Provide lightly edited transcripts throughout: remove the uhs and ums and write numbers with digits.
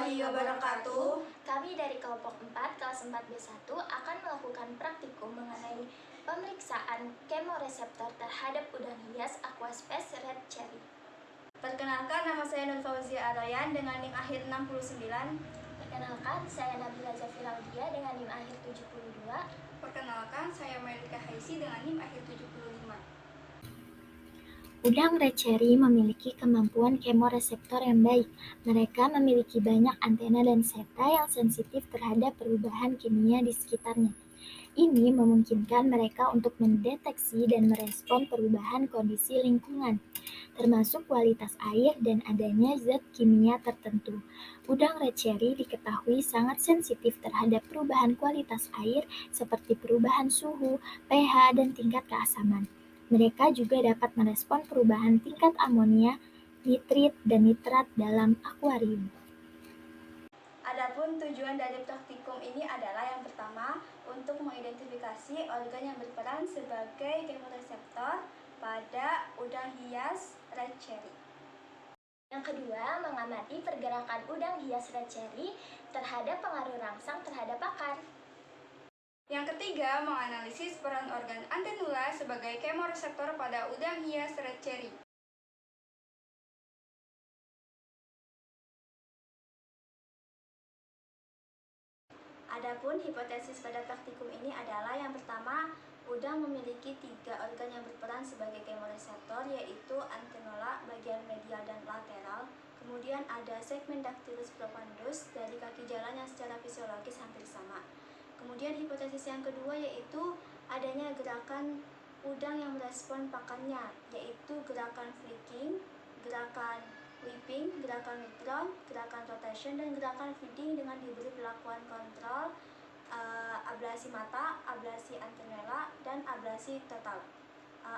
warahmatullahi wabarakatuh. Kami dari kelompok 4 kelas 4B1 akan melakukan praktikum mengenai pemeriksaan kemoreseptor terhadap udang hias Aquaspace Red Cherry. Perkenalkan, nama saya Nur Fauzia Arayan dengan NIM akhir 69. Perkenalkan, saya Nabila Zafiraudia dengan NIM akhir 72. Perkenalkan, saya Melika Haisi dengan NIM akhir 75. Udang red cherry memiliki kemampuan kemoreseptor yang baik. Mereka memiliki banyak antena dan seta yang sensitif terhadap perubahan kimia di sekitarnya. Ini memungkinkan mereka untuk mendeteksi dan merespon perubahan kondisi lingkungan, termasuk kualitas air dan adanya zat kimia tertentu. Udang red cherry diketahui sangat sensitif terhadap perubahan kualitas air seperti perubahan suhu, pH, dan tingkat keasaman. Mereka juga dapat merespon perubahan tingkat amonia, nitrit, dan nitrat dalam akuarium. Adapun tujuan dari praktikum ini adalah yang pertama, untuk mengidentifikasi organ yang berperan sebagai kemoreseptor pada udang hias red cherry. Yang kedua, mengamati pergerakan udang hias red cherry terhadap pengaruh rangsang terhadap pakan. Yang ketiga, menganalisis peran organ antenula sebagai kemoreseptor pada udang hias red cherry. Adapun hipotesis pada praktikum ini adalah yang pertama, udang memiliki 3 organ yang berperan sebagai kemoreseptor, yaitu antenula bagian medial dan lateral. Kemudian ada segmen Dactylus profundus dari kaki jalan yang secara fisiologis hampir sama. Kemudian hipotesis yang kedua yaitu adanya gerakan udang yang merespon pakannya, yaitu gerakan flicking, gerakan whipping, gerakan withdrawn, gerakan rotation, dan gerakan feeding dengan diberi perlakuan kontrol, ablasi mata, ablasi antenula, dan ablasi total.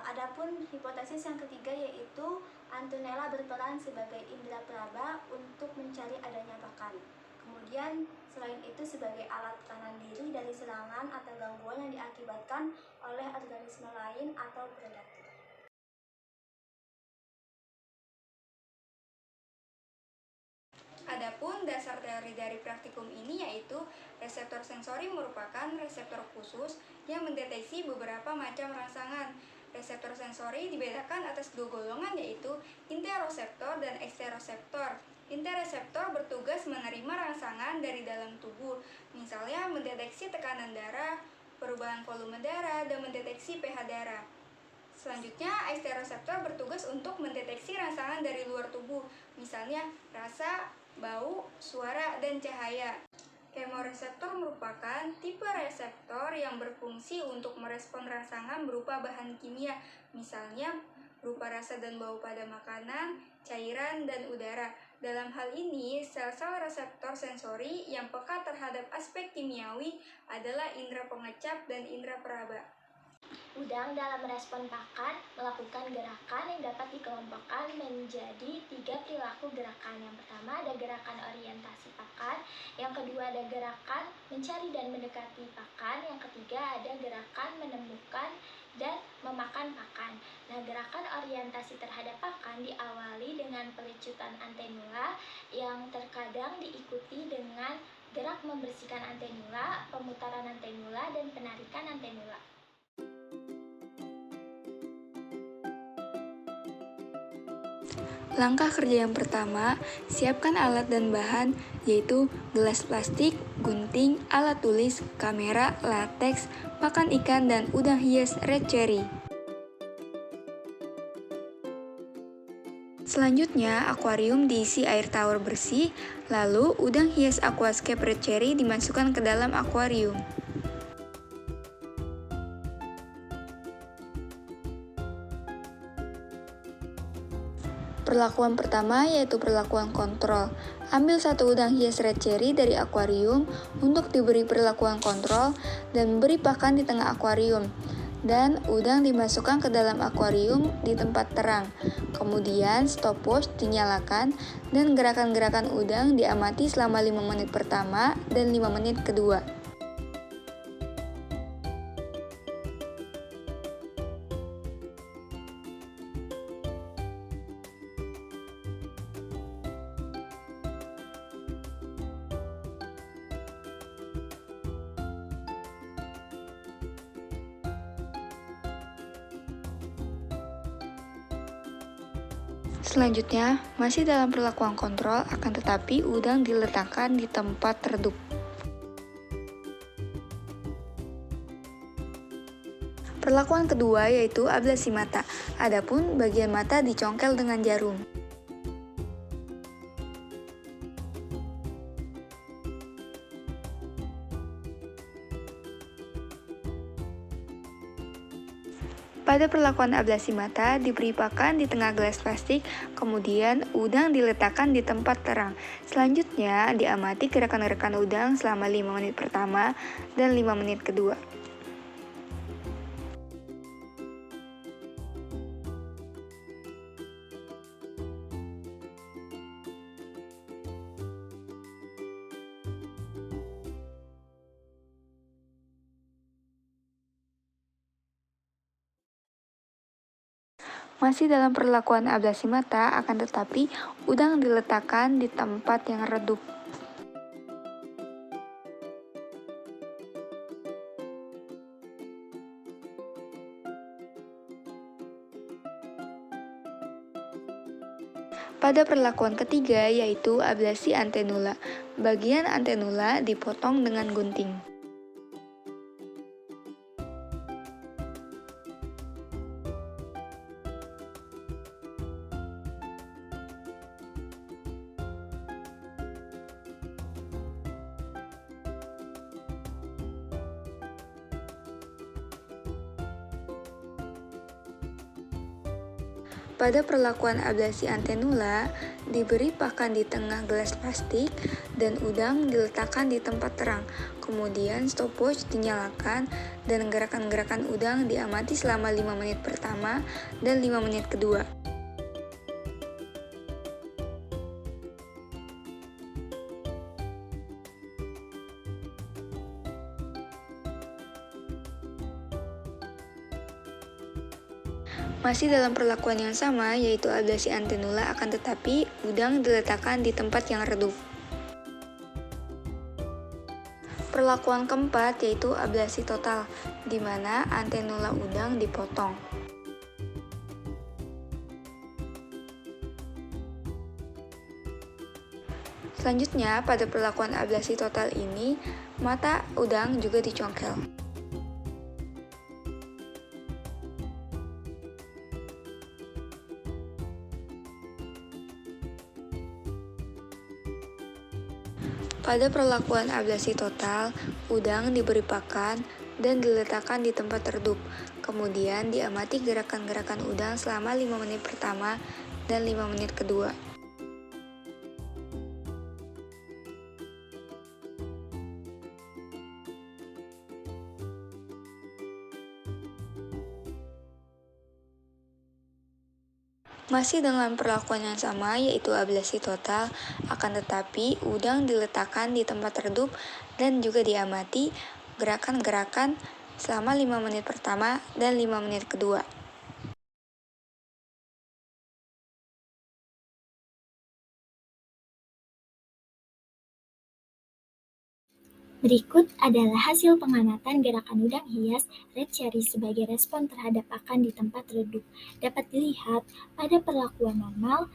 Adapun hipotesis yang ketiga yaitu antenula berperan sebagai indera peraba untuk mencari adanya pakan. Kemudian selain itu sebagai alat tahan diri dari serangan atau gangguan yang diakibatkan oleh organisme lain atau predator. Adapun dasar teori dari praktikum ini yaitu reseptor sensori merupakan reseptor khusus yang mendeteksi beberapa macam rangsangan. Reseptor sensori dibedakan atas 2 golongan yaitu interoseptor dan eksteroseptor. Interoseptor bertugas menerima rangsangan dari dalam tubuh, misalnya mendeteksi tekanan darah, perubahan volume darah, dan mendeteksi pH darah. Selanjutnya, eksteroseptor bertugas untuk mendeteksi rangsangan dari luar tubuh, misalnya rasa, bau, suara, dan cahaya. Kemoreseptor merupakan tipe reseptor yang berfungsi untuk merespon rangsangan berupa bahan kimia, misalnya berupa rasa dan bau pada makanan, cairan, dan udara. Dalam hal ini, sel-sel reseptor sensori yang peka terhadap aspek kimiawi adalah indera pengecap dan indera peraba. Udang dalam merespon pakan melakukan gerakan yang dapat dikelompokkan menjadi 3 perilaku gerakan. Yang pertama ada gerakan orientasi pakan, yang kedua ada gerakan mencari dan mendekati pakan, yang ketiga ada gerakan menemukan dan memakan pakan. Nah, gerakan orientasi terhadap pakan diawali dengan pelecutan antenula yang terkadang diikuti dengan gerak membersihkan antenula, pemutaran antenula, dan penarikan antenula. Langkah kerja yang pertama, siapkan alat dan bahan, yaitu gelas plastik, gunting, alat tulis, kamera, lateks, pakan ikan, dan udang hias red cherry. Selanjutnya, akuarium diisi air tawar bersih, lalu udang hias Aquascape red cherry dimasukkan ke dalam akuarium. Perlakuan pertama yaitu perlakuan kontrol. Ambil 1 udang hias red cherry dari akuarium untuk diberi perlakuan kontrol dan beri pakan di tengah akuarium. Dan udang dimasukkan ke dalam akuarium di tempat terang. Kemudian stopwatch dinyalakan dan gerakan-gerakan udang diamati selama 5 menit pertama dan 5 menit kedua. Selanjutnya, masih dalam perlakuan kontrol, akan tetapi udang diletakkan di tempat redup. Perlakuan kedua yaitu ablasi mata, adapun bagian mata dicongkel dengan jarum. Pada perlakuan ablasi mata, diberi pakan di tengah gelas plastik, kemudian udang diletakkan di tempat terang. Selanjutnya, diamati gerakan-gerakan udang selama 5 menit pertama dan 5 menit kedua. Masih dalam perlakuan ablasi mata, akan tetapi udang diletakkan di tempat yang redup. Pada perlakuan ketiga yaitu ablasi antenula. Bagian antenula dipotong dengan gunting. Pada perlakuan ablasi antenula, diberi pakan di tengah gelas plastik dan udang diletakkan di tempat terang. Kemudian stopwatch dinyalakan dan gerakan-gerakan udang diamati selama 5 menit pertama dan 5 menit kedua. Masih dalam perlakuan yang sama, yaitu ablasi antenula, akan tetapi udang diletakkan di tempat yang redup. Perlakuan keempat yaitu ablasi total, di mana antenula udang dipotong. Selanjutnya, pada perlakuan ablasi total ini, mata udang juga dicongkel. Pada perlakuan ablasi total, udang diberi pakan dan diletakkan di tempat redup. Kemudian diamati gerakan-gerakan udang selama 5 menit pertama dan 5 menit kedua. Masih dengan perlakuan yang sama, yaitu ablasi total, akan tetapi udang diletakkan di tempat redup dan juga diamati gerakan-gerakan selama 5 menit pertama dan 5 menit kedua. Berikut adalah hasil pengamatan gerakan udang hias red cherry sebagai respon terhadap pakan di tempat redup. Dapat dilihat pada perlakuan normal,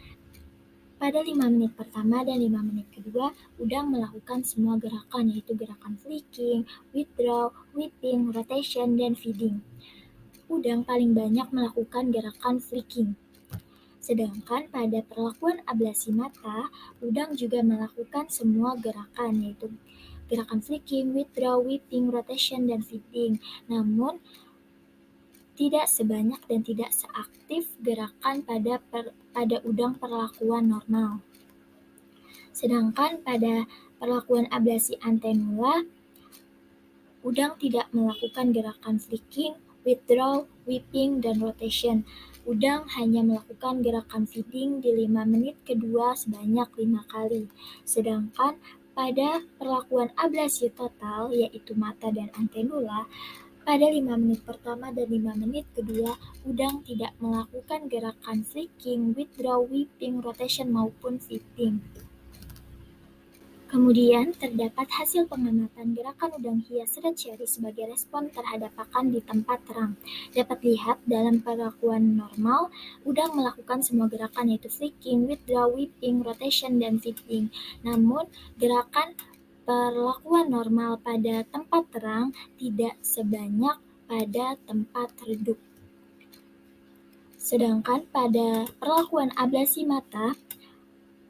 pada 5 menit pertama dan 5 menit kedua, udang melakukan semua gerakan yaitu gerakan flicking, withdraw, whipping, rotation, dan feeding. Udang paling banyak melakukan gerakan flicking. Sedangkan pada perlakuan ablasi mata, udang juga melakukan semua gerakan yaitu gerakan flicking, withdraw, whipping, rotation, dan feeding. Namun, tidak sebanyak dan tidak seaktif gerakan pada udang perlakuan normal. Sedangkan pada perlakuan ablasi antenula, udang tidak melakukan gerakan flicking, withdraw, whipping, dan rotation. Udang hanya melakukan gerakan feeding di 5 menit kedua sebanyak 5 kali. Sedangkan pada perlakuan ablasi total, yaitu mata dan antenula, pada 5 menit pertama dan 5 menit kedua, udang tidak melakukan gerakan flicking, withdraw, whipping, rotation, maupun feeding. Kemudian, terdapat hasil pengamatan gerakan udang hias red cherry sebagai respon terhadap pakan di tempat terang. Dapat lihat dalam perlakuan normal, udang melakukan semua gerakan yaitu flicking, withdraw, whipping, rotation, dan feeding. Namun, gerakan perlakuan normal pada tempat terang tidak sebanyak pada tempat redup. Sedangkan pada perlakuan ablasi mata,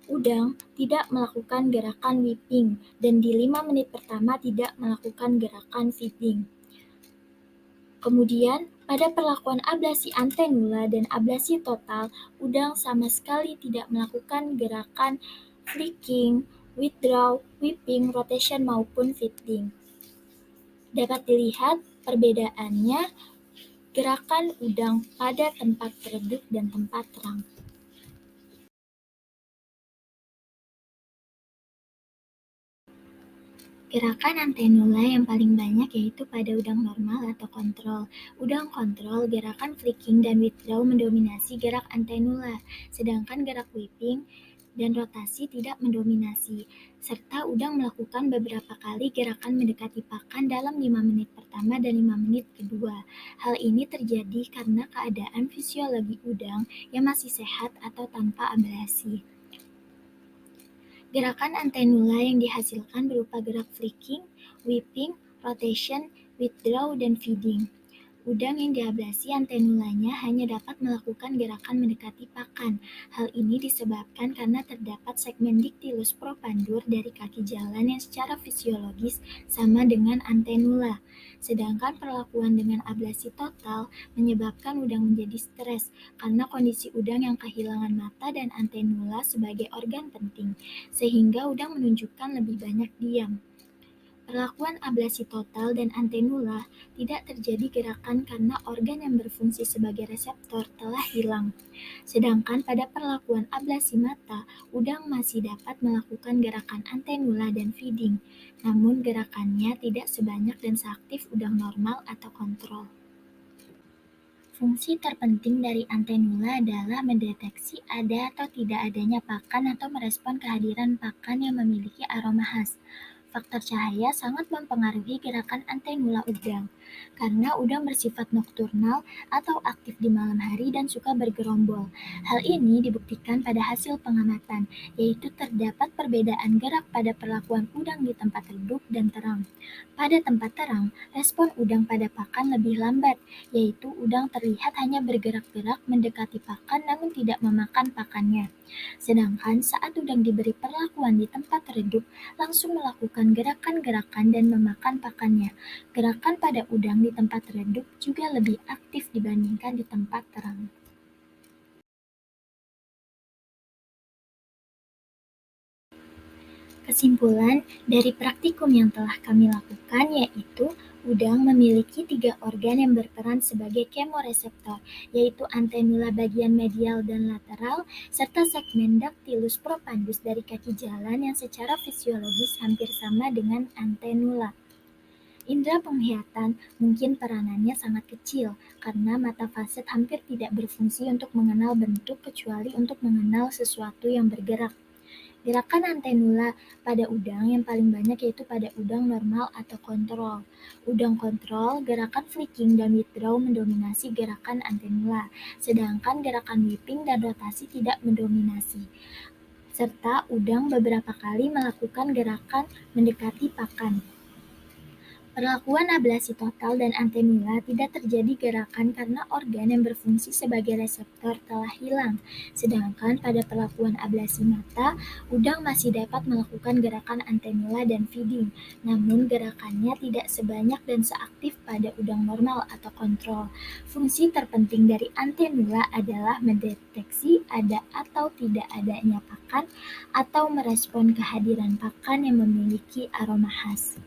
udang tidak melakukan gerakan whipping dan di 5 menit pertama tidak melakukan gerakan feeding. Kemudian, pada perlakuan ablasi antenula dan ablasi total, udang sama sekali tidak melakukan gerakan flicking, withdraw, whipping, rotation, maupun feeding. Dapat dilihat perbedaannya gerakan udang pada tempat redup dan tempat terang. Gerakan antenula yang paling banyak yaitu pada udang normal atau kontrol. Udang kontrol, gerakan flicking dan withdraw mendominasi gerak antenula, sedangkan gerak whipping dan rotasi tidak mendominasi, serta udang melakukan beberapa kali gerakan mendekati pakan dalam 5 menit pertama dan 5 menit kedua. Hal ini terjadi karena keadaan fisiologi udang yang masih sehat atau tanpa ablasi. Gerakan antenula yang dihasilkan berupa gerak flicking, whipping, rotation, withdraw, dan feeding. Udang yang diablasi antenulanya hanya dapat melakukan gerakan mendekati pakan. Hal ini disebabkan karena terdapat segmen dictylus propandur dari kaki jalan yang secara fisiologis sama dengan antenula. Sedangkan perlakuan dengan ablasi total menyebabkan udang menjadi stres karena kondisi udang yang kehilangan mata dan antenula sebagai organ penting, sehingga udang menunjukkan lebih banyak diam. Perlakuan ablasi total dan antenula tidak terjadi gerakan karena organ yang berfungsi sebagai reseptor telah hilang. Sedangkan pada perlakuan ablasi mata, udang masih dapat melakukan gerakan antenula dan feeding, namun gerakannya tidak sebanyak dan seaktif udang normal atau kontrol. Fungsi terpenting dari antenula adalah mendeteksi ada atau tidak adanya pakan atau merespon kehadiran pakan yang memiliki aroma khas. Faktor cahaya sangat mempengaruhi gerakan antenula udang, karena udang bersifat nokturnal atau aktif di malam hari dan suka bergerombol. Hal ini dibuktikan pada hasil pengamatan, yaitu terdapat perbedaan gerak pada perlakuan udang di tempat redup dan terang. Pada tempat terang, respon udang pada pakan lebih lambat, yaitu udang terlihat hanya bergerak-gerak mendekati pakan namun tidak memakan pakannya. Sedangkan saat udang diberi perlakuan di tempat redup, langsung melakukan gerakan-gerakan dan memakan pakannya. Gerakan pada udang di tempat redup juga lebih aktif dibandingkan di tempat terang. Kesimpulan dari praktikum yang telah kami lakukan yaitu udang memiliki 3 organ yang berperan sebagai kemoreseptor, yaitu antenula bagian medial dan lateral, serta segmen dactylus profundus dari kaki jalan yang secara fisiologis hampir sama dengan antenula. Indra penglihatan mungkin peranannya sangat kecil, karena mata faset hampir tidak berfungsi untuk mengenal bentuk kecuali untuk mengenal sesuatu yang bergerak. Gerakan antenula pada udang yang paling banyak yaitu pada udang normal atau kontrol. Udang kontrol, gerakan flicking dan withdraw mendominasi gerakan antenula, sedangkan gerakan whipping dan rotasi tidak mendominasi. Serta udang beberapa kali melakukan gerakan mendekati pakan. Perlakuan ablasi total dan antenula tidak terjadi gerakan karena organ yang berfungsi sebagai reseptor telah hilang, sedangkan pada perlakuan ablasi mata, udang masih dapat melakukan gerakan antenula dan feeding, namun gerakannya tidak sebanyak dan seaktif pada udang normal atau kontrol. Fungsi terpenting dari antenula adalah mendeteksi ada atau tidak adanya pakan atau merespon kehadiran pakan yang memiliki aroma khas.